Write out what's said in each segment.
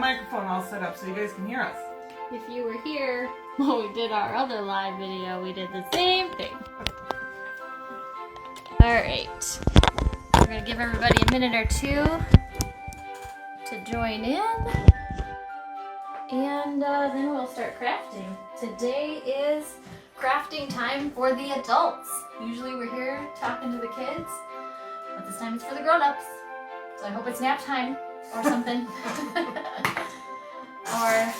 microphone all set up so you guys can hear us. If you were here when we did our other live video, we did the same thing. Alright. We're going to give everybody a minute or two to join in. And then we'll start crafting. Today is crafting time for the adults. Usually we're here talking to the kids, but this time it's for the grown-ups. So I hope it's nap time or something. Or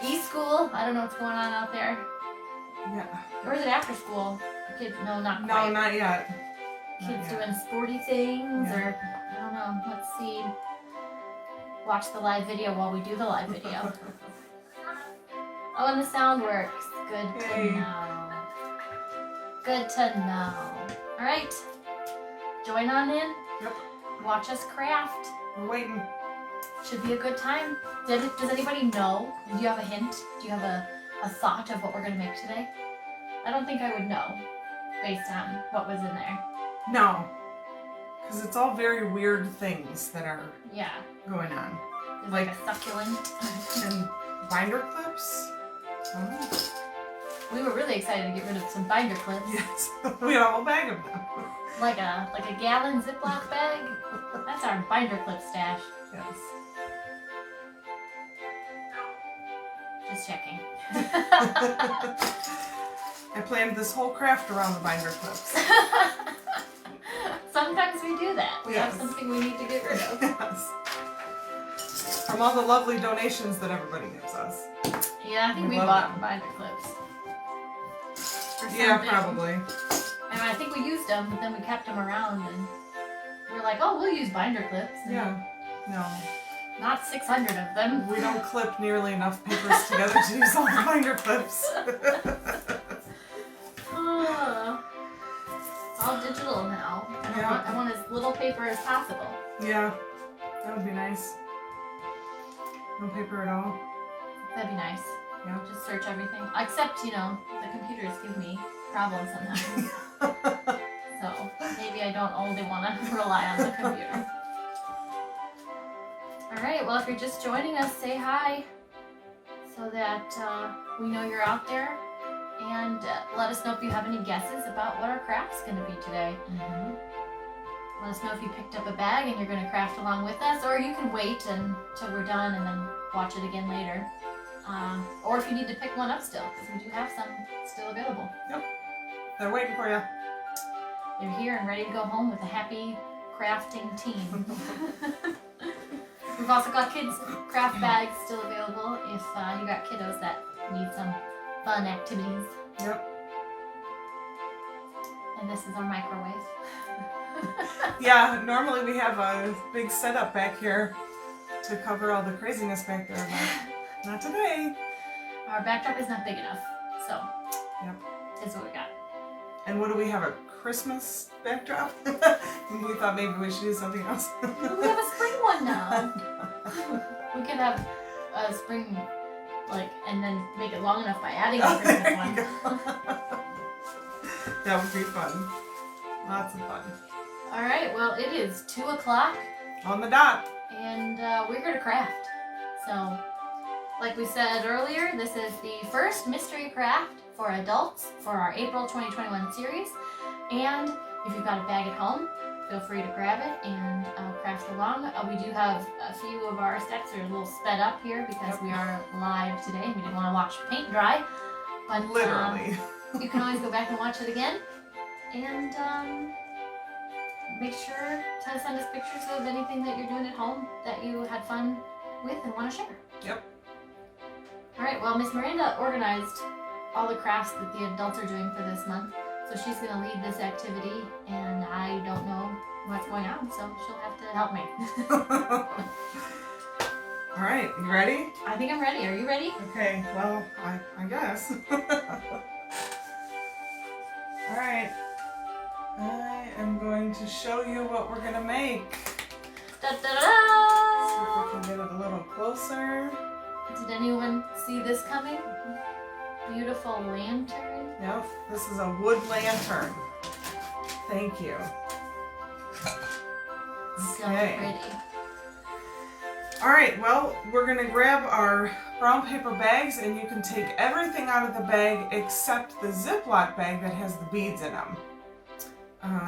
e-school. I don't know what's going on out there. Yeah. Or is it after school? Kids, no, not No, quite. not yet. Kids doing sporty things, Yeah. or I don't know. Let's see. Watch the live video while we do the live video. Oh, and the sound works. Good Yay. to know. Good to know. All right. Join on in. Yep. Watch us craft. We're waiting. Should be a good time. Does anybody know? Do you have a hint? Do you have a thought of what we're going to make today? I don't think I would know based on what was in there. No. Because it's all very weird things that are Yeah. going on. There's like a succulent. And binder clips? Oh. We were really excited to get rid of some binder clips. Yes. We had a whole bag of them. Like a gallon Ziploc bag. That's our binder clip stash. Yes. Just checking. I planned this whole craft around the binder clips. Sometimes we do that. We have Yes. something we need to get rid of. Yes. From all the lovely donations that everybody gives us. Yeah, I think we love bought them. binder clips. For Yeah, something. probably. And I think we used them, but then we kept them around and we're like, oh, we'll use binder clips. And Yeah. No. Not 600 of them. We don't clip nearly enough papers together to use all the binder clips. It's all digital now. Yeah. I want as little paper as possible. Yeah. That would be nice. No paper at all. That'd be nice. Yeah. Just search everything. Except, the computers give me problems sometimes. So maybe I don't only want to rely on the computer. Alright, well if you're just joining us, say hi so that we know you're out there. And let us know if you have any guesses about what our craft's going to be today. Mm-hmm. Let us know if you picked up a bag and you're going to craft along with us, or you can wait until we're done and then watch it again later. Or if you need to pick one up still, because we do have some still available. Yep. They're waiting for you. They're here and ready to go home with a happy crafting team. We've also got kids' craft bags still available if you got kiddos that need some fun activities. Yep. And this is our microwave. Yeah, normally we have a big setup back here to cover all the craziness back there, but not today. Our backdrop is not big enough, so Yep. this is what we got. And what do we have, a Christmas backdrop? We thought maybe we should do something else. We have a spring one now. We could have a spring, and then make it long enough by adding a Christmas There one. you go. That would be fun. Lots of fun. All right, well, it is 2 o'clock, On the dot. and we're here to craft. So, like we said earlier, this is the first mystery craft for adults for our April 2021 series. And if you've got a bag at home, feel free to grab it and craft along. We do have a few of our steps that are a little sped up here because we are live today. We didn't want to watch paint dry. But Literally. you can always go back and watch it again. And make sure to send us pictures of anything that you're doing at home that you had fun with and want to share. Yep. All right, well, Miss Miranda organized all the crafts that the adults are doing for this month. So she's going to lead this activity, and I don't know what's going on, so she'll have to help me. All right, you ready? I think I'm ready. Are you ready? Okay, well, I guess. All right. I am going to show you what we're going to make. Da, da, See if da, we can get it a little closer. da. Did anyone see this coming? Beautiful lantern. Yep, this is a wood lantern. Thank you. So Okay. pretty. Alright, well, we're going to grab our brown paper bags, and you can take everything out of the bag except the Ziploc bag that has the beads in them.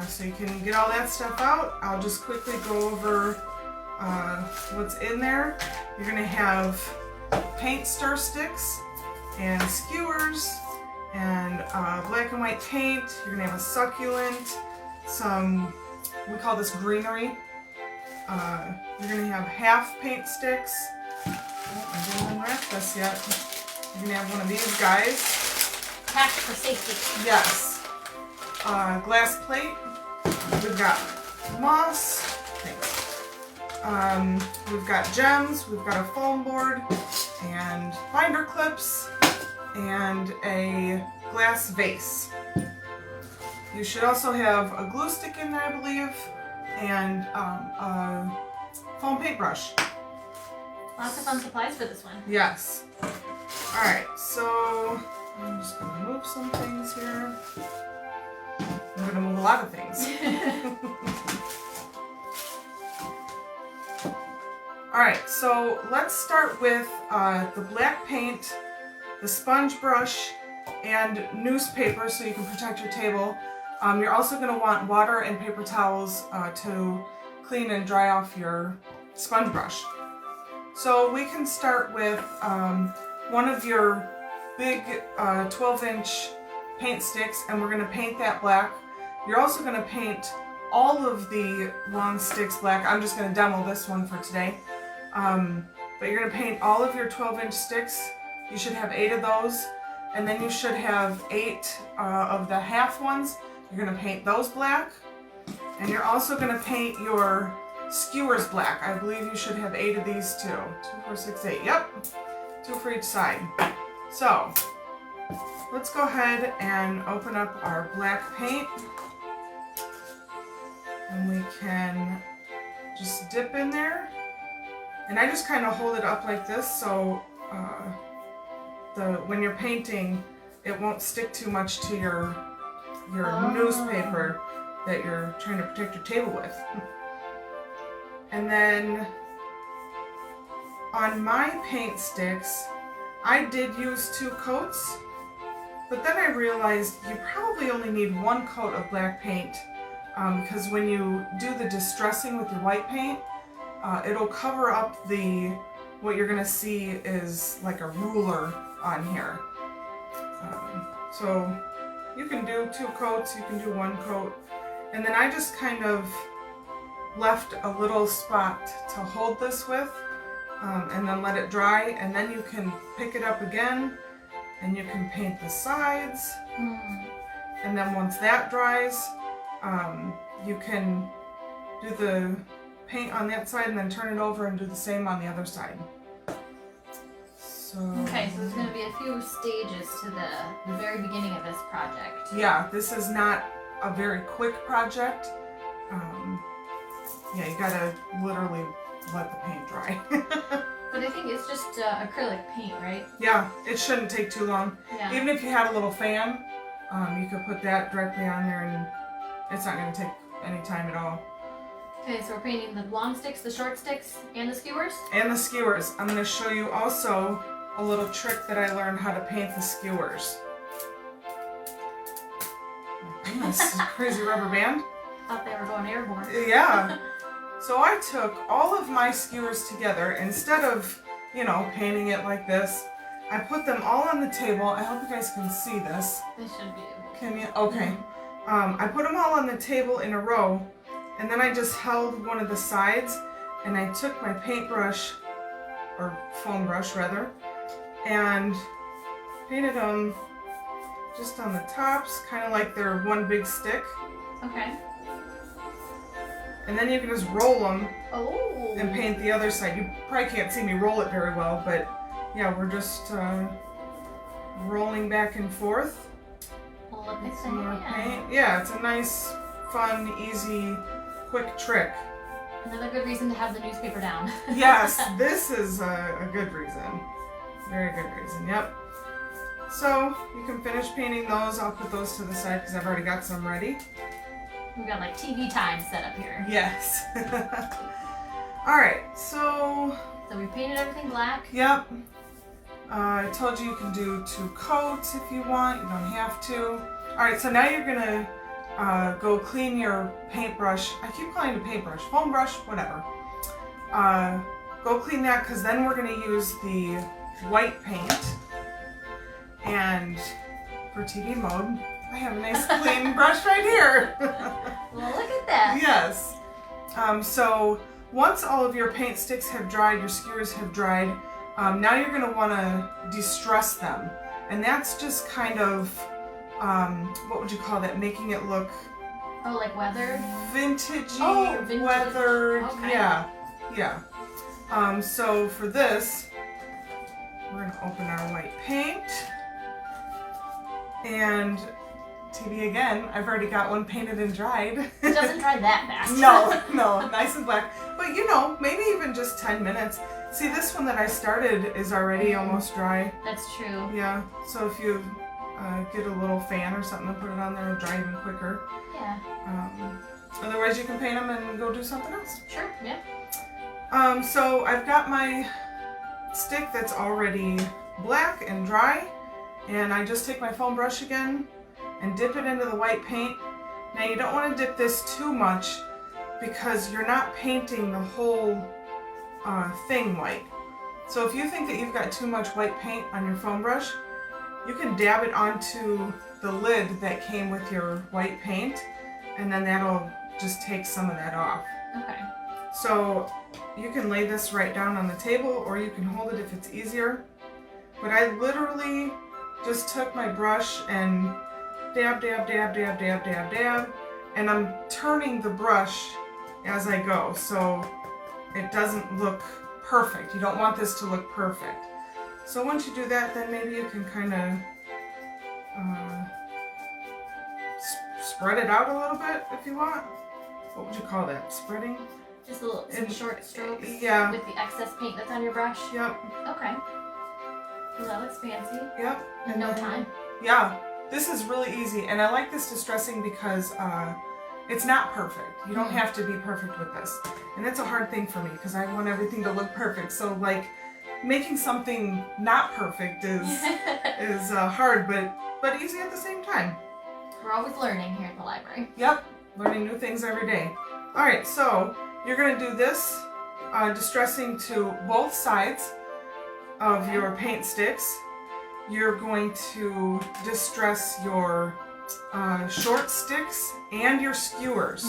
So you can get all that stuff out. I'll just quickly go over what's in there. You're going to have paint stir sticks and skewers and black and white paint. You're going to have a succulent, some, we call this greenery. You're going to have half paint sticks. Oh, I didn't unwrap this yet. You're going to have one of these guys. Packed for safety. Yes. Glass plate. We've got moss. Thanks. We've got gems. We've got a foam board and binder clips and a glass vase. You should also have a glue stick in there, I believe, and a foam paintbrush. Lots of fun supplies for this one. Yes. Alright, so I'm just going to move some things here. I'm going to move a lot of things. Alright, so let's start with the black paint, the sponge brush, and newspaper so you can protect your table. You're also going to want water and paper towels to clean and dry off your sponge brush. So we can start with one of your big 12-inch paint sticks, and we're going to paint that black. You're also going to paint all of the long sticks black. I'm just going to demo this one for today. But you're going to paint all of your 12-inch sticks. You should have 8 of those, and then you should have 8 of the half ones. You're going to paint those black, and you're also going to paint your skewers black. I believe you should have 8 of these too. 2, 4, 6, 8. Yep. 2 for each side. So, let's go ahead and open up our black paint. And we can just dip in there. And I just kind of hold it up like this so when you're painting, it won't stick too much to your newspaper that you're trying to protect your table with. And then on my paint sticks, I did use 2 coats, but then I realized you probably only need 1 coat of black paint because when you do the distressing with your white paint, it'll cover up what you're gonna see is like a ruler on here. So you can do 2 coats, you can do 1 coat, and then I just kind of left a little spot to hold this with, and then let it dry, and then you can pick it up again and you can paint the sides. And then once that dries, you can do the paint on that side and then turn it over and do the same on the other side. So Okay, so there's going to be a few stages to the very beginning of this project. yeah, this is not a very quick project. Yeah, you gotta literally let the paint dry. But I think it's just acrylic paint, right? Yeah, it shouldn't take too long. Yeah. Even if you had a little fan, you could put that directly on there and it's not going to take any time at all. Okay, so we're painting the long sticks, the short sticks, and the skewers? And the skewers. I'm going to show you also a little trick that I learned how to paint the skewers. Oh my goodness, crazy rubber band. Thought they were going airborne. Yeah. So I took all of my skewers together. Instead of, painting it like this, I put them all on the table. I hope you guys can see this. They should be able to. Can you? Okay. I put them all on the table in a row, and then I just held one of the sides, and I took my paintbrush, or foam brush rather, and painted them just on the tops, kind of like they're one big stick. Okay. And then you can just roll them Oh. and paint the other side. You probably can't see me roll it very well, but yeah, we're just rolling back and forth. Look at Some more that. paint. Yeah, it's a nice, fun, easy, quick trick. Another good reason to have the newspaper down. Yes, this is a good reason. Very good reason, yep. So, you can finish painting those. I'll put those to the side because I've already got some ready. We've got like TV time set up here. Yes. Alright, so So we painted everything black. Yep. I told you can do 2 coats if you want. You don't have to. Alright, so now you're gonna go clean your paintbrush. I keep calling it a paintbrush, foam brush, whatever. Go clean that because then we're gonna use the white paint. And for TV mode, I have a nice clean brush right here. Well, look at that. Yes. So once all of your paint sticks have dried, your skewers have dried, now you're going to want to distress them. And that's just kind of, what would you call that? Making it look Oh, like weathered? vintagey, Oh, vintage. weathered. Okay. Yeah. So for this, we're going to open our white paint. And TV again, I've already got one painted and dried. It doesn't dry that fast. No, nice and black. But you know, maybe even just 10 minutes. See, this one that I started is already almost dry. That's true. Yeah, so if you get a little fan or something and put it on there, it'll dry even quicker. Yeah. Otherwise, you can paint them and go do something else. Sure, yeah. So I've got my stick that's already black and dry. And I just take my foam brush again and dip it into the white paint. Now you don't want to dip this too much because you're not painting the whole thing white. So if you think that you've got too much white paint on your foam brush, you can dab it onto the lid that came with your white paint, and then that'll just take some of that off. Okay. So you can lay this right down on the table, or you can hold it if it's easier. But I literally just took my brush and dab, and I'm turning the brush as I go, so it doesn't look perfect. You don't want this to look perfect. So once you do that, then maybe you can kind of spread it out a little bit if you want. What would you call that? Spreading? Just some short strokes Yeah. with the excess paint that's on your brush. Yep. Okay. Well, that looks fancy. Yep. In no time. Yeah, this is really easy, and I like this distressing because it's not perfect. You don't have to be perfect with this, and that's a hard thing for me because I want everything to look perfect. So like making something not perfect is hard, but easy at the same time. We're always learning here at the library. Yep, learning new things every day. All right, so you're gonna do this distressing to both sides of your paint sticks. You're going to distress your short sticks and your skewers.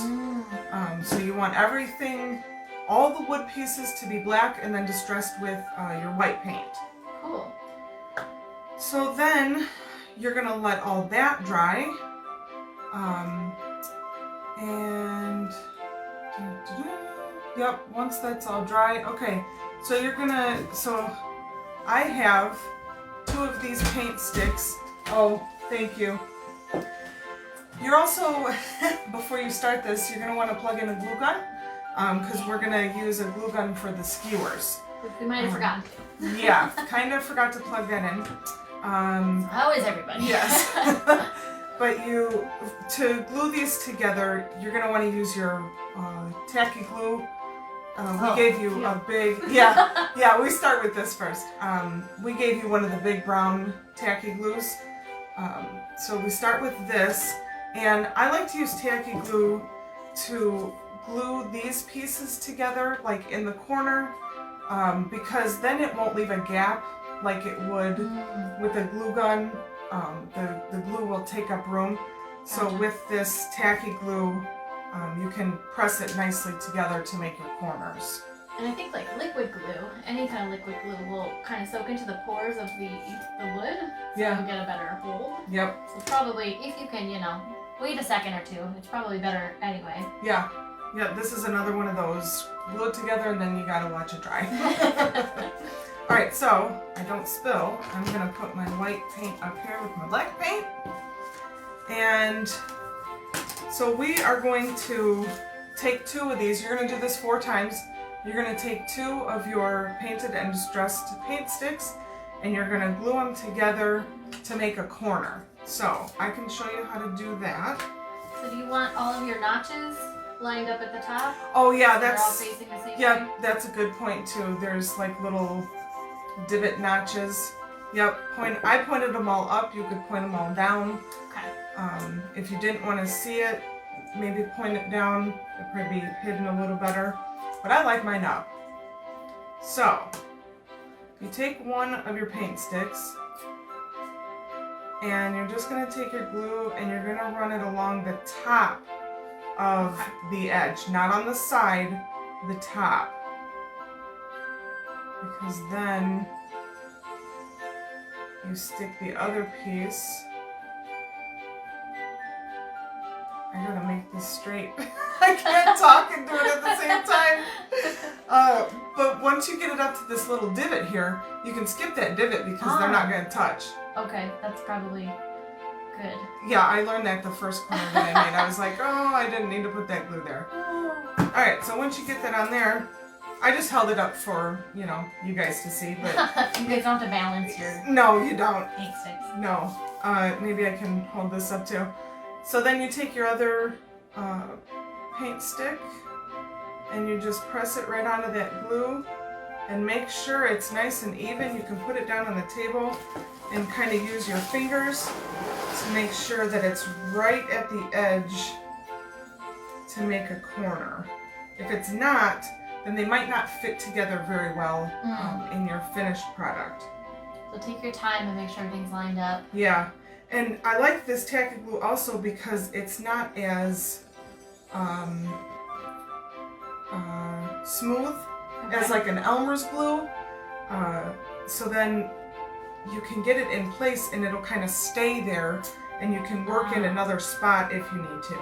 So you want everything, all the wood pieces to be black and then distressed with your white paint. Cool. So then you're gonna let all that dry. And yep, once that's all dry, okay. So I have 2 of these paint sticks. Oh, thank you. You're also, before you start this, you're gonna want to plug in a glue gun, because we're gonna use a glue gun for the skewers. We might have forgotten. Yeah, kind of forgot to plug that in. How is everybody? Yes. But to glue these together, you're gonna want to use your tacky glue. We gave you a big, yeah, we start with this first. We gave you one of the big brown tacky glues. So we start with this, and I like to use tacky glue to glue these pieces together, like in the corner, because then it won't leave a gap like it would with a glue gun. The glue will take up room. So Gotcha. with this tacky glue, you can press it nicely together to make your corners. And I think like liquid glue, any kind of liquid glue will kind of soak into the pores of the wood, so Yeah. you'll get a better hold. Yep. So probably, if you can, wait a second or two, it's probably better anyway. Yeah. Yep. This is another one of those. Glue it together and then you gotta watch it dry. All right. So I don't spill. I'm gonna put my white paint up here with my black paint, and so we are going to take 2 of these. You're gonna do this 4 times. You're going to take 2 of your painted and distressed paint sticks, and you're going to glue them together to make a corner. So I can show you how to do that. So do you want all of your notches lined up at the top? Oh yeah, They're all that's facing the same way? yeah, that's a good point too. There's like little divot notches. Yep, I pointed them all up. You could point them all down. Okay. If you didn't want to see it, maybe point it down. It'd probably be hidden a little better. But I like mine up. So, you take one of your paint sticks, and you're just going to take your glue and you're going to run it along the top of the edge, not on the side, the top. Because then you stick the other piece. I gotta make this straight. I can't talk and do it at the same time. But once you get it up to this little divot here, you can skip that divot because they're not gonna touch. Okay, that's probably good. Yeah, I learned that the first corner that I made. I was like, oh, I didn't need to put that glue there. Alright, so once you get that on there, I just held it up for, you know, you guys to see, but... You guys don't have to balance your No, you don't. paint sticks. No. Maybe I can hold this up too. So then you take your other paint stick and you just press it right onto that glue and make sure it's nice and even. You can put it down on the table and kind of use your fingers to make sure that it's right at the edge to make a corner. If it's not, then they might not fit together very well in your finished product. So take your time and make sure everything's lined up. Yeah, and I like this tacky glue also because it's not as smooth as like an Elmer's glue. So then you can get it in place and it'll kind of stay there and you can work in another spot if you need to.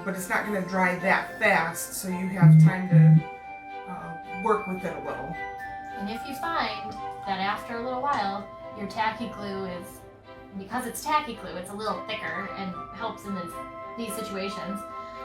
But it's not going to dry that fast, so you have time to work with it a little. And if you find that after a little while, your tacky glue is, because it's tacky glue, it's a little thicker and helps in these situations,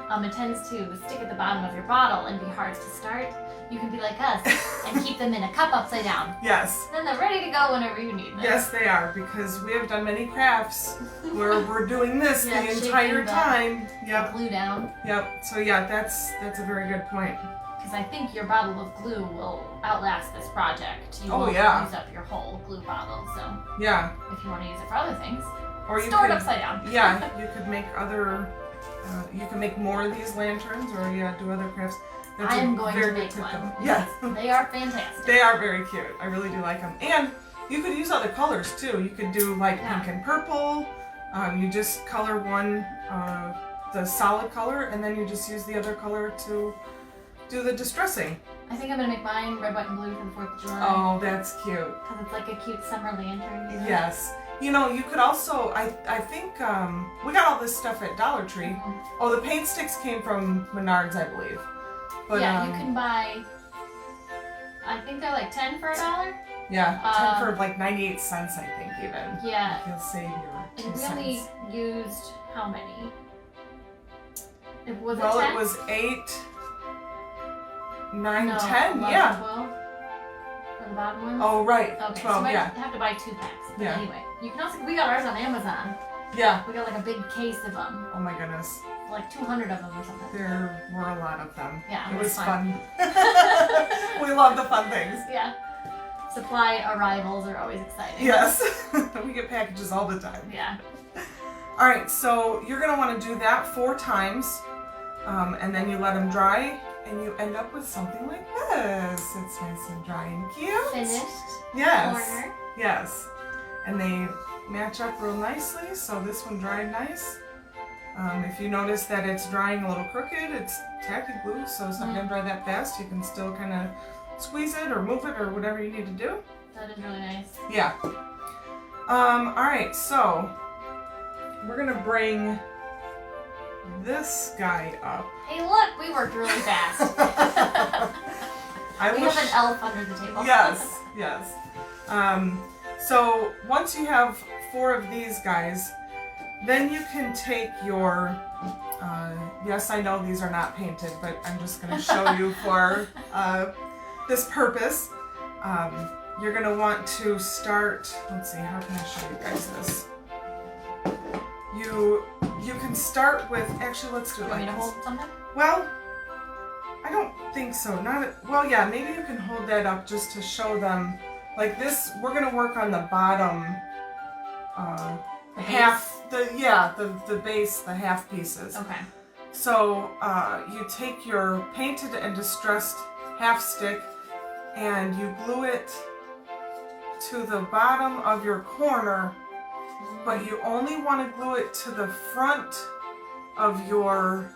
it tends to stick at the bottom of your bottle and be hard to start. You can be like us and keep them in a cup upside down. Yes. And then they're ready to go whenever you need them. Yes, they are, because we have done many crafts where we're doing this Yeah, the shaking entire the- time. Yep. Glue down. Yep. So yeah, that's a very good point. Because I think your bottle of glue will outlast this project. You Oh, won't yeah. use up your whole glue bottle. So Yeah. if you want to use it for other things, Or you store it could, upside down. yeah, you could make other. You can make more of these lanterns, or do other crafts. That's I a am going very to good make tip, one. though. Yes. They are fantastic. They are very cute. I really do like them. And you could use other colors too. You could do like Yeah. pink and purple. You just color one, the solid color, and then you just use the other color to do the distressing. I think I'm going to make mine red, white, and blue for the 4th of July. Oh, that's cute. Because it's like a cute summer lantern. You know? Yes. You know, you could also, I think, we got all this stuff at Dollar Tree. Mhm. Oh, the paint sticks came from Menards, I believe. But, yeah, you can buy, I think they're like 10 for $1. Yeah, 10 for like 98 cents, I think, even. Yeah. You'll save your It 2 really cents. used how many? Was Well, it 10? it was 8, 9, no, 10, 11, yeah. 12 for the bottom ones? Oh, right, Okay, 12, so you might yeah. have to buy 2 packs. But Yeah. anyway, you can also, we got ours on Amazon. Yeah. We got like a big case of them, Oh my goodness. like 200 of them or something. There were a lot of them. Yeah, It was fun. fun. We love the fun things. Yeah. Supply arrivals are always exciting. Yes. We get packages all the time. Yeah. All right, so you're gonna want to do that 4 times, and then you let them dry, and you end up with something like this. It's nice and dry and cute. Finished Yes. corner. Yes. And they match up real nicely. So this one dried nice. If you notice that it's drying a little crooked, it's tacky glue, so it's not gonna dry that fast. You can still kind of squeeze it or move it or whatever you need to do. That is really nice. Yeah. All right, so we're gonna bring this guy up. Hey, look, we worked really fast. I We wish. have an elf under the table. Yes, yes. So once you have 4 of these guys, then you can take your. Yes, I know these are not painted, but I'm just gonna show you for this purpose. You're gonna want to start. Let's see, how can I show you guys this? You can start with. Actually, let's do it Want me like to this. hold something? Well, I don't think so. Well, yeah, maybe you can hold that up just to show them. Like this, we're gonna work on the bottom The half. The base, the half pieces. Okay. So you take your painted and distressed half stick and you glue it to the bottom of your corner, but you only want to glue it to the front of your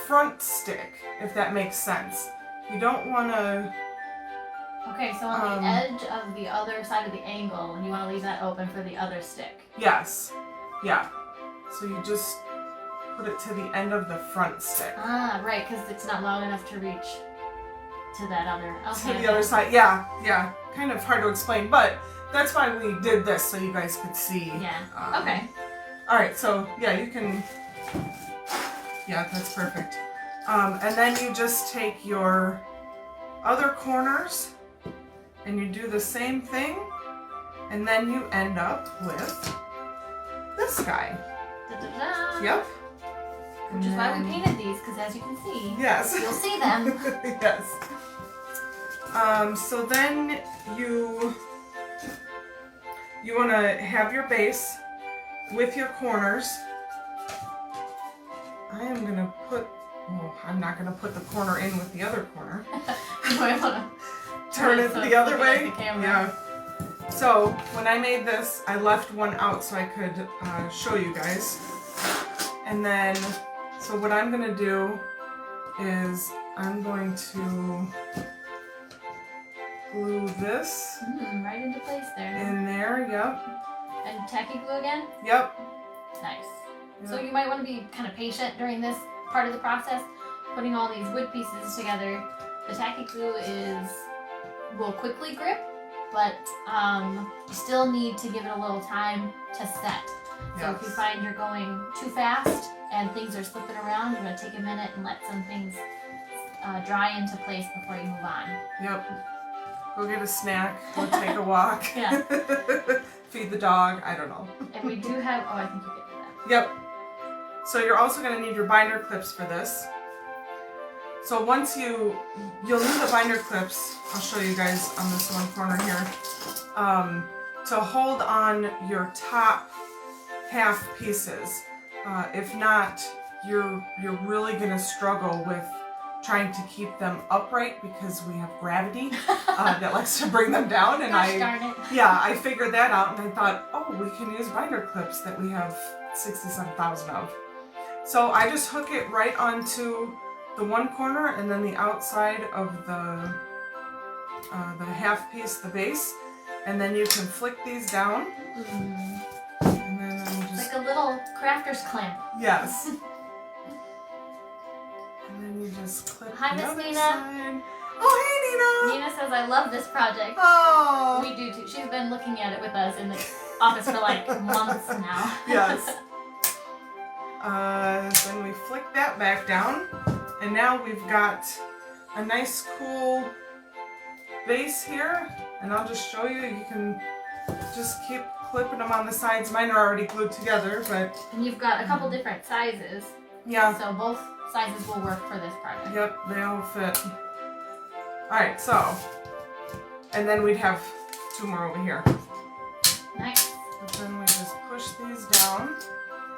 front stick, if that makes sense. You don't want to... Okay, so on the edge of the other side of the angle, and you want to leave that open for the other stick. Yes. Yeah. So you just put it to the end of the front stick. Ah, right, because it's not long enough to reach to that other... Okay, To the other side. Yeah. Kind of hard to explain, but that's why we did this, so you guys could see. Yeah, okay. All right, so yeah, you can... Yeah, that's perfect. And then you just take your other corners and you do the same thing, and then you end up with this guy. Da-da-da. Yep. Which is why we painted these, because as you can see, Yes. you'll see them. Yes. So then you want to have your base with your corners. I am going to put... Oh, I'm not going to put the corner in with the other corner. You might want to Turn it so the it's other looking at way. the camera. Yeah. So when I made this, I left one out so I could show you guys. And then, so what I'm going to do is I'm going to glue this right into place there. in there. Yep. And tacky glue again? Yep. Nice. Yep. So you might want to be kind of patient during this part of the process, putting all these wood pieces together. The tacky glue will quickly grip, but you still need to give it a little time to set. So if you Yes. find you're going too fast and things are slipping around, you're going to take a minute and let some things dry into place before you move on. Yep. Go get a snack. Go take a walk. Yeah. Feed the dog. I don't know. And we do have, I think you can do that. Yep. So you're also going to need your binder clips for this. So once you'll need the binder clips, I'll show you guys on this one corner here, to hold on your top half pieces. If not, you're really going to struggle with trying to keep them upright because we have gravity that likes to bring them down. And Gosh darn it. I figured that out and I thought, oh, we can use binder clips that we have 67,000 of. So I just hook it right onto the one corner and then the outside of the half piece, the base, and then you can flick these down. And then I'm just... Like a little crafter's clamp. Yes. And then you just clip Hi, the Miss other Nina. side. Oh, hey, Nina! Nina says, I love this project. Oh! We do too. She's been looking at it with us in the office for like months now. Yes. Then we flick that back down, and now we've got a nice cool base here, and I'll just show you. You can just keep clipping them on the sides. Mine are already glued together, but And you've got a couple different sizes, yeah, so both sizes will work for this project. yep, they all fit. Alright, so, and then we'd have two more over here. Nice. But then we just push these down,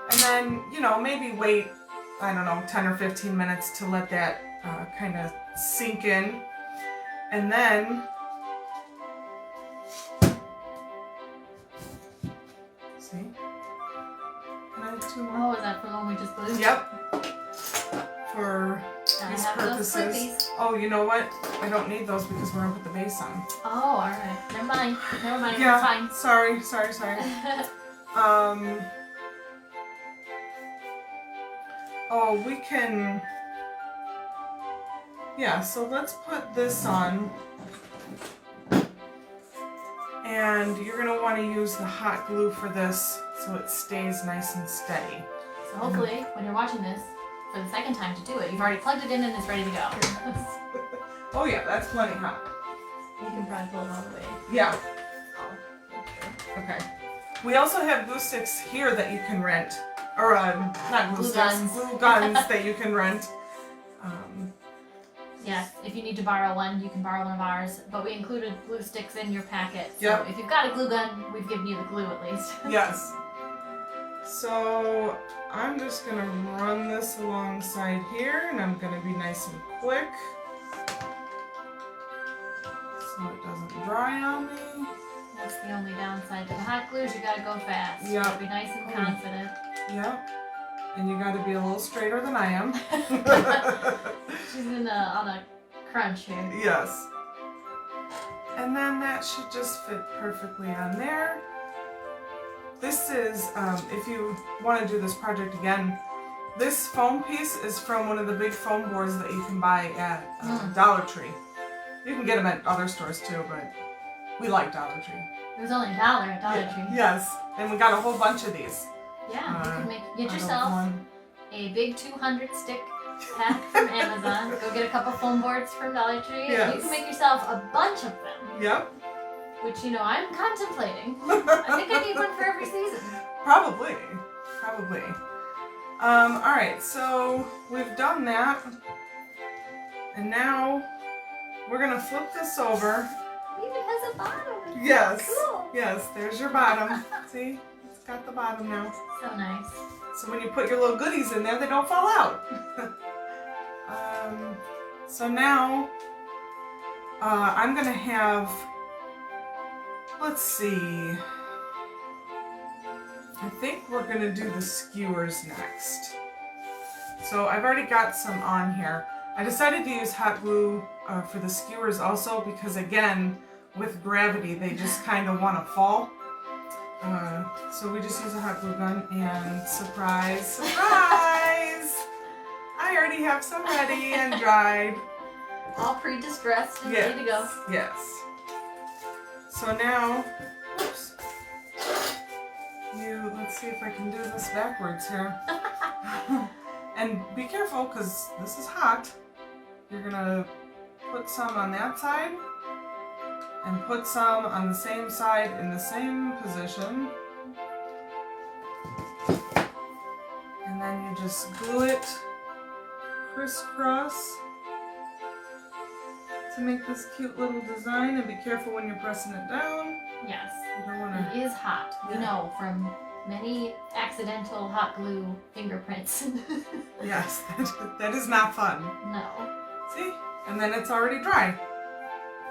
and then, maybe wait, I don't know, 10 or 15 minutes to let that kind of sink in. And then, see? Can I have two more? Oh, is that for the one we just glued? Yep. For Gotta these have those purposes. flippies. Oh, you know what? I don't need those because we're gonna put the base on. Oh, alright. Never mind. Yeah. It's fine. Sorry. Oh, we can... Yeah, so let's put this on. And you're going to want to use the hot glue for this so it stays nice and steady. So hopefully, when you're watching this for the second time to do it, you've already plugged it in and it's ready to go. Oh yeah, that's plenty hot. You can probably pull it all the way. Yeah, Oh, okay. We also have glue sticks here that you can rent. or not glue Glue sticks, guns. glue guns that you can rent. Yes, if you need to borrow one, you can borrow one of ours. But we included glue sticks in your packet. So Yep. if you've got a glue gun, we've given you the glue at least. Yes. So I'm just gonna run this alongside here, and I'm gonna be nice and quick, so it doesn't dry on me. That's the only downside to the hot glue is you gotta go fast. You Yep. gotta be nice and confident. Yep. And you gotta be a little straighter than I am. She's on a crunch here. Yes. And then that should just fit perfectly on there. This is, if you want to do this project again, this foam piece is from one of the big foam boards that you can buy at Dollar Tree. You can get them at other stores too, but we like Dollar Tree. It was only $1 at Dollar Tree. Yes, and we got a whole bunch of these. Yeah, you can get I don't yourself want- a big 200 stick pack from Amazon. Go get a couple foam boards from Dollar Tree. Yes. And you can make yourself a bunch of them. Yep. Which, I'm contemplating. I think I need one for every season. Probably. Alright, so we've done that. And now we're gonna flip this over. It even has a bottom. Yes. Cool. Yes, there's your bottom. See? It's got the bottom now. So nice. So when you put your little goodies in there, they don't fall out. So now I'm gonna have, let's see, I think we're gonna do the skewers next. So I've already got some on here. I decided to use hot glue for the skewers also because, again, with gravity they just kind of want to fall. So we just use a hot glue gun, and surprise, surprise! I already have some ready and dried. All pre-distressed and ready to go. Yes. So now, oops. Let's see if I can do this backwards here. And be careful, because this is hot. You're gonna put some on that side, and put some on the same side in the same position. And then you just glue it crisscross to make this cute little design, and be careful when you're pressing it down. Yes. You don't want to. It is hot. We Yeah. know from many accidental hot glue fingerprints. Yes, that is not fun. No. See? And then it's already dry.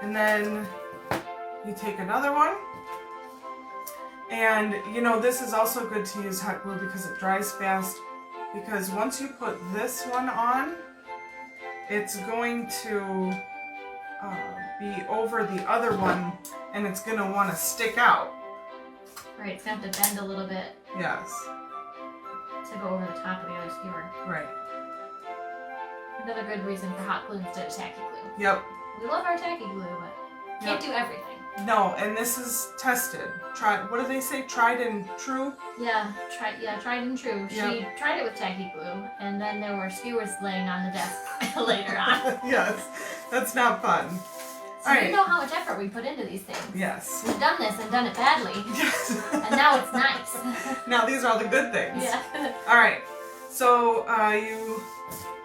And then you take another one. And this is also good to use hot glue because it dries fast. Because once you put this one on, it's going to be over the other one, and it's going to want to stick out. Right, it's gonna have to bend a little bit Yes, to go over the top of the other skewer. right. Another good reason for hot glue instead of tacky glue. Yep. We love our tacky glue, but can't do everything. No, and this is tested. What do they say? Tried and true? Yeah, tried and true. Yep. She tried it with tacky glue, and then there were skewers laying on the desk later on. Yes, that's not fun. So you Alright. know how much effort we put into these things. Yes. We've done this and done it badly, Yes. and now it's nice. Now these are all the good things. Yeah. Alright, so you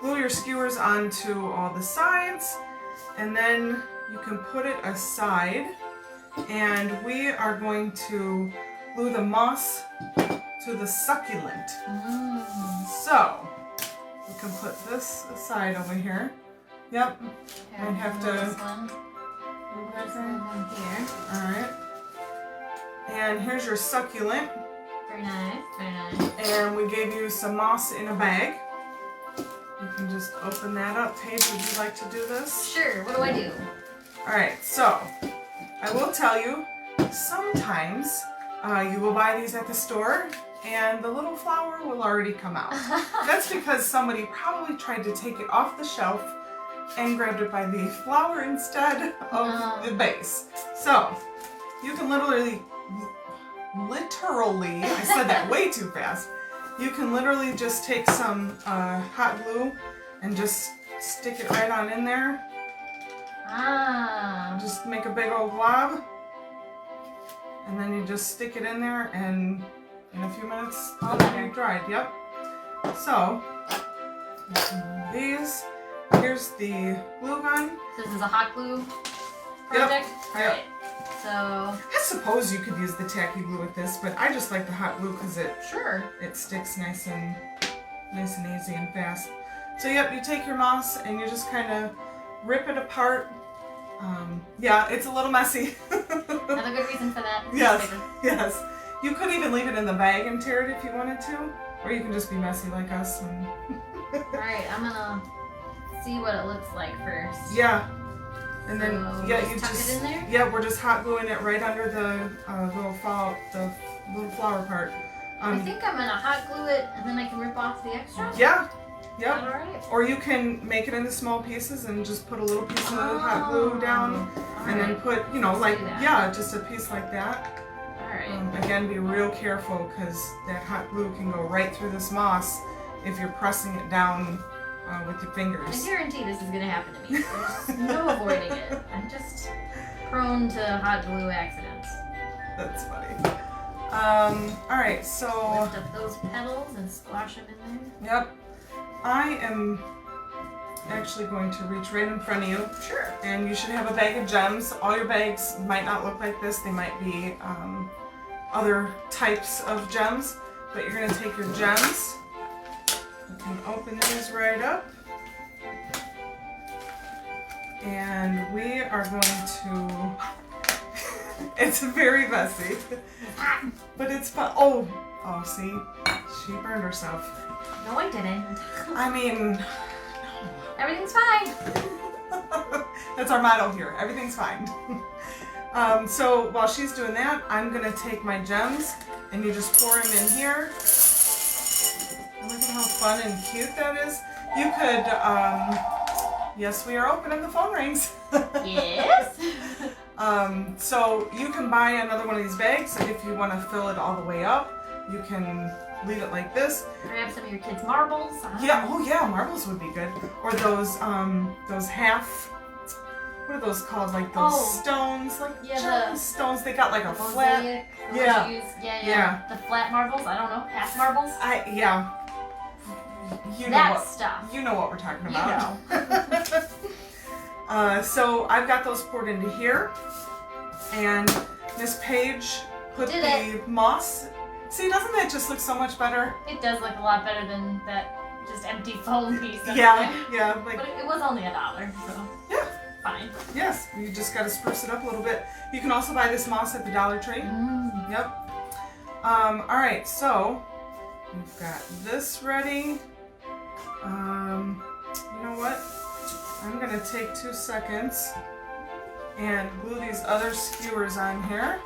glue your skewers onto all the sides, and then you can put it aside, and we are going to glue the moss to the succulent. So, you can put this aside over here. Yep, Here, I'd have move to- this one. Move this one here. alright. And here's your succulent, Very nice, very nice. and we gave you some moss in a bag. You can just open that up. Paige, would you like to do this? Sure, what do I do? Alright, so I will tell you, sometimes you will buy these at the store and the little flower will already come out. That's because somebody probably tried to take it off the shelf and grabbed it by the flower instead of No. the base. So you can literally, I said that way too fast. You can literally just take some hot glue and just stick it right on in there. Ah. Just make a big old glob, and then you just stick it in there, and in a few minutes, All it'll better. be dried. Yep. So, these. Here's the glue gun. This is a hot glue Yep. project? Yep. Alright. So, I suppose you could use the tacky glue with this, but I just like the hot glue because it sure. sticks nice and easy and fast. So yep, you take your moss and you just kind of rip it apart. Yeah, it's a little messy. Another good reason for that. Yes. Paper. Yes. You could even leave it in the bag and tear it if you wanted to, or you can just be messy like us. And Alright, I'm gonna see what it looks like first. yeah. And then So, yeah, just you tuck just it in there? yeah, we're just hot gluing it right under the little flower part. I think I'm gonna hot glue it and then I can rip off the extra. Yeah. Is Yep. that alright? Or you can make it into small pieces and just put a little piece of hot glue down, and then put, you know, Let's like, do that. yeah, just a piece like that. Alright. Again, be real careful because that hot glue can go right through this moss if you're pressing it down with your I fingers. guarantee this is gonna happen to me. There's no avoiding it. I'm just prone to hot glue accidents. That's funny. Alright, so, Lift up those petals and squash them in there. yep. I am actually going to reach right in front of you. Sure. And you should have a bag of gems. All your bags might not look like this. They might be other types of gems. But you're going to take your gems. You can open these right up. And we are going to... It's very messy. But it's fun. Oh, see? She burned herself. No, I didn't. I mean... Everything's fine. That's our motto here. Everything's fine. So while she's doing that, I'm gonna take my gems and you just pour them in here. And look at how fun and cute that is. You could, yes, we are open and the phone rings. Yes. So you can buy another one of these bags if you want to fill it all the way up. You can leave it like this. Grab some of your kids' marbles. Yeah, oh yeah, marbles would be good. Or those half, what are those called? Like those stones, like Yeah, stones. They got like a flat. Mosaic. Yeah. Yeah. The flat marbles. I don't know. Half marbles. Yeah. You know That what? stuff. You know what we're talking You about. know. So I've got those poured into here, and Miss Paige put Did the moss. See, doesn't that just look so much better? It does look a lot better than that just empty foam piece. up Yeah, there. yeah, like But it was only $1, so yeah. fine. Yes, you just got to spruce it up a little bit. You can also buy this moss at the Dollar Tree. Yep. All right, so we've got this ready. You know what? I'm gonna take 2 seconds and glue these other skewers on here.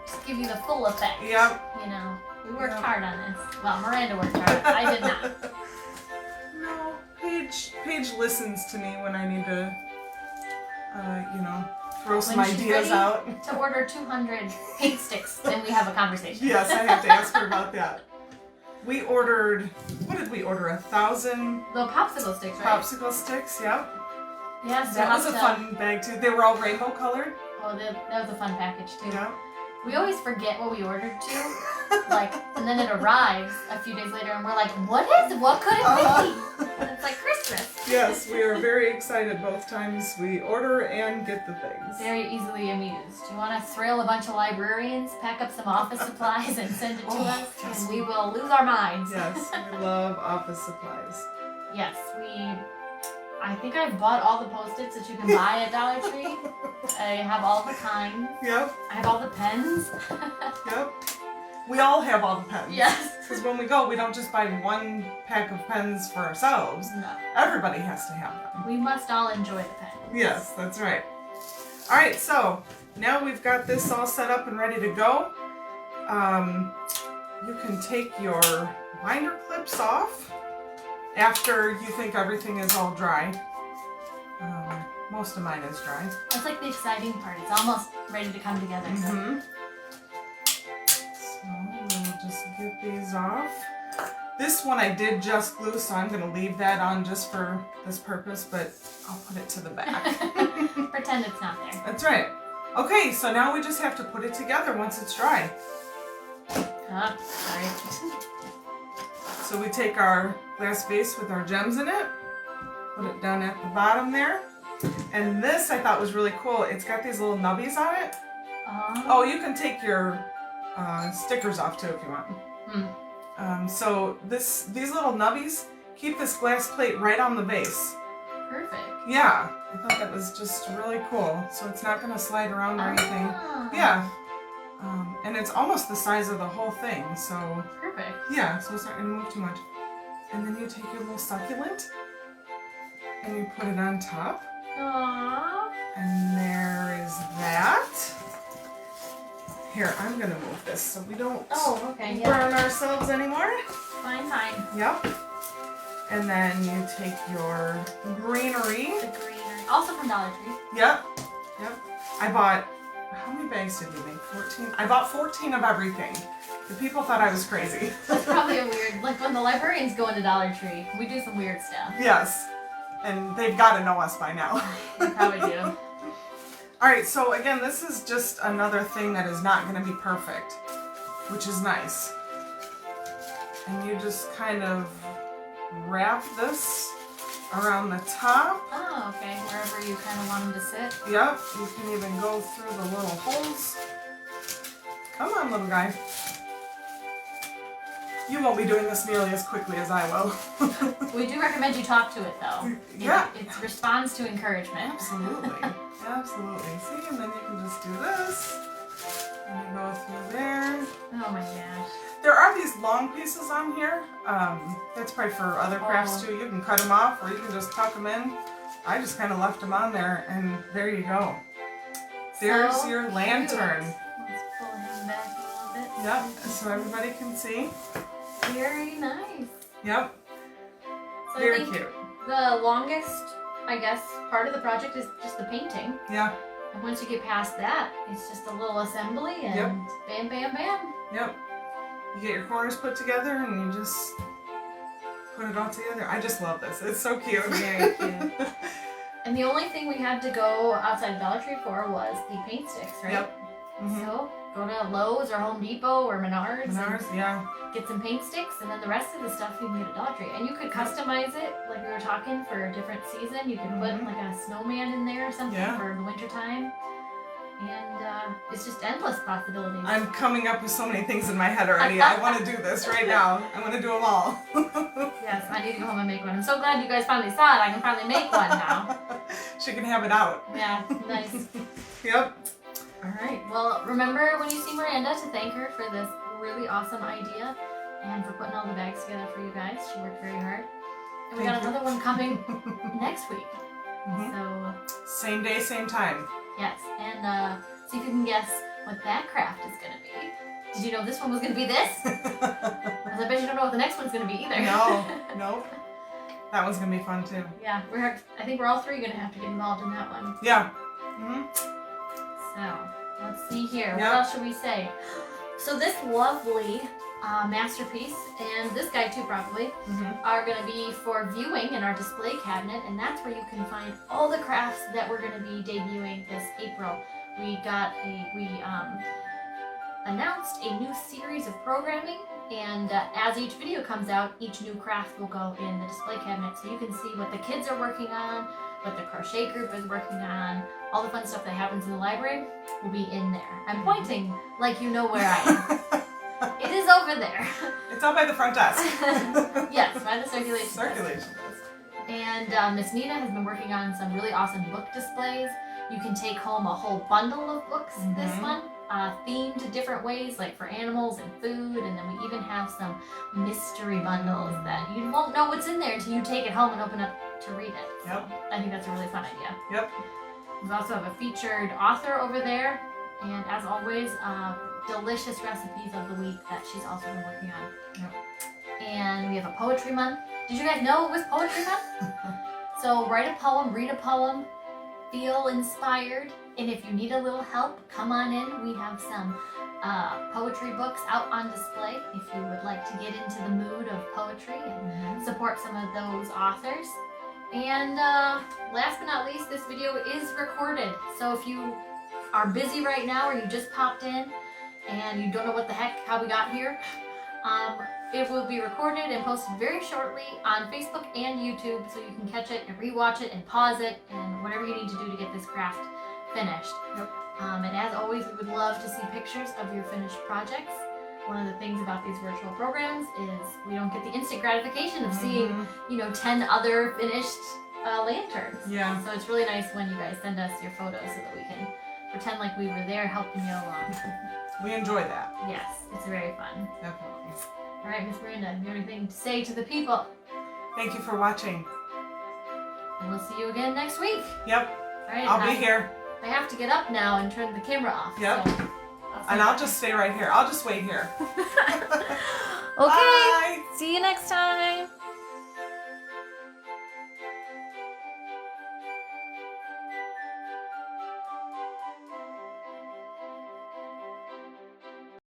Just give you the full effect. Yep. You know, we worked Yep. hard on this. Well, Miranda worked hard. I did not. No, Paige listens to me when I need to, you know, throw some When she's ideas ready out. to order 200 paint sticks, then we have a conversation. Yes, I have to ask her about that. We ordered, what did we order? 1,000 The popsicle sticks, right? popsicle sticks, yep. Yes, That was a fun bag too. They were all rainbow colored. Oh, that was a fun package too. Yeah. We always forget what we ordered too. Like, and then it arrives a few days later, and we're like, "What could it be?" And it's like Christmas. Yes, we are very excited both times we order and get the things. Very easily amused. You want to thrill a bunch of librarians, pack up some office supplies, and send it to Oh, us, yes. and we will lose our minds. Yes, we love office supplies. Yes, I think I've bought all the Post-its that you can buy at Dollar Tree. I have all the kinds. Yep, I have all the pens. yep. We all have all the pens. Yes. Because when we go, we don't just buy one pack of pens for ourselves. No. Everybody has to have them. We must all enjoy the pens. Yes, that's right. All right, so now we've got this all set up and ready to go. You can take your binder clips off after you think everything is all dry. Most of mine is dry. That's like the exciting part. It's almost ready to come together. So. Mm-hmm. So we'll just get these off. This one I did just glue, so I'm going to leave that on just for this purpose, but I'll put it to the back. Pretend it's not there. That's right. Okay, so now we just have to put it together once it's dry. Sorry. So we take our glass vase with our gems in it, put it down at the bottom there. And this I thought was really cool. It's got these little nubbies on it. Oh, you can take your stickers off too if you want. So these little nubbies keep this glass plate right on the vase. Perfect. Yeah, I thought that was just really cool. So it's not going to slide around or anything. Yeah. And it's almost the size of the whole thing, so... Perfect. Yeah, so it's not going to move too much. And then you take your little succulent and you put it on top. Aww. And there is that. Here, I'm going to move this so we don't Okay, burn ourselves anymore. Fine. Yep. And then you take your greenery. The greenery. Also from Dollar Tree. Yep. I bought... How many bags did we make? 14? I bought 14 of everything. The people thought I was crazy. That's probably a weird, like when the librarians go into Dollar Tree, we do some weird stuff. Yes. And they've got to know us by now. They probably do. Alright, so again, this is just another thing that is not going to be perfect, which is nice. And you just kind of wrap this around the top. Oh, okay. Wherever you kind of want them to sit. Yep, you can even go through the little holes. Come on, little guy. You won't be doing this nearly as quickly as I will. We do recommend you talk to it though. Yeah. It responds to encouragement. Absolutely. Absolutely. See, and then you can just do this. And you go through there. Oh my gosh. There are these long pieces on here. That's probably for other crafts too. You can cut them off or you can just tuck them in. I just kind of left them on there and there you go. There's So your lantern. cute. Let's pull him back a little bit. Yep, so everybody can see. Very nice. Yep, So very I think cute. the longest, I guess, part of the project is just the painting. Yeah, And once you get past that, it's just a little assembly and Yep. bam, bam, bam. yep. You get your corners put together and you just put it all together. I just love this. It's so cute. Very cute. And the only thing we had to go outside of Dollar Tree for was the paint sticks, right? Yep. Mhm. So go to Lowe's or Home Depot or Menards, Menards, yeah. and get some paint sticks, and then the rest of the stuff you can get at Dollar Tree. And you could customize it, like we were talking, for a different season. You could put like a snowman in there or something Yeah. for the winter time. And it's just endless possibilities. I'm coming up with so many things in my head already. I want to do this right now. I want to do them all. Yes, I need to go home and make one. I'm so glad you guys finally saw it. I can finally make one now. She can have it out. Yeah, nice. Yep. All right. Well, remember when you see Miranda to thank her for this really awesome idea and for putting all the bags together for you guys. She worked very hard. And we got Thank you. another one coming next week. Mhm. So, Same day, same time. yes. And see if you can guess what that craft is going to be. Did you know this one was going to be this? Because I bet you don't know what the next one's going to be either. No, nope. That one's gonna be fun too. Yeah, I think we're all three going to have to get involved in that one. Yeah. Mhm. So, let's see here. Yep. What else should we say? So this lovely masterpiece, and this guy too probably, Mhm. are going to be for viewing in our display cabinet, and that's where you can find all the crafts that we're going to be debuting this April. We announced a new series of programming, and as each video comes out, each new craft will go in the display cabinet, so you can see what the kids are working on, what the crochet group is working on, all the fun stuff that happens in the library will be in there. I'm pointing like you know where I am. It is over there. It's out by the front desk. Yes, by the circulation desk. Circulation desk. And Miss Nina has been working on some really awesome book displays. You can take home a whole bundle of books this Mhm. month, themed different ways, like for animals and food, and then we even have some mystery bundles that you won't know what's in there until you take it home and open up to read it. Yep. I think that's a really fun idea. Yep. We also have a featured author over there, and as always, delicious recipes of the week that she's also been working on. Yep. And we have a poetry month. Did you guys know it was poetry month? So write a poem, read a poem, feel inspired, and if you need a little help, come on in. We have some poetry books out on display if you would like to get into the mood of poetry and support some of those authors. And last but not least, this video is recorded. So if you are busy right now or you just popped in, and you don't know what the heck how we got here, it will be recorded and posted very shortly on Facebook and YouTube, so you can catch it and rewatch it and pause it and whatever you need to do to get this craft finished. Yep. And as always, we would love to see pictures of your finished projects. One of the things about these virtual programs is we don't get the instant gratification of seeing, 10 other finished lanterns. Yeah. So it's really nice when you guys send us your photos so that we can pretend like we were there helping you along. We enjoy that. Yes, it's very fun. Definitely. All right, Miss Miranda, do you have anything to say to the people? Thank you for watching. And we'll see you again next week. Yep. All right. I'll be here. I have to get up now and turn the camera off. Yep. So And I'll just stay right here. I'll just wait here. Okay. Bye. See you next time.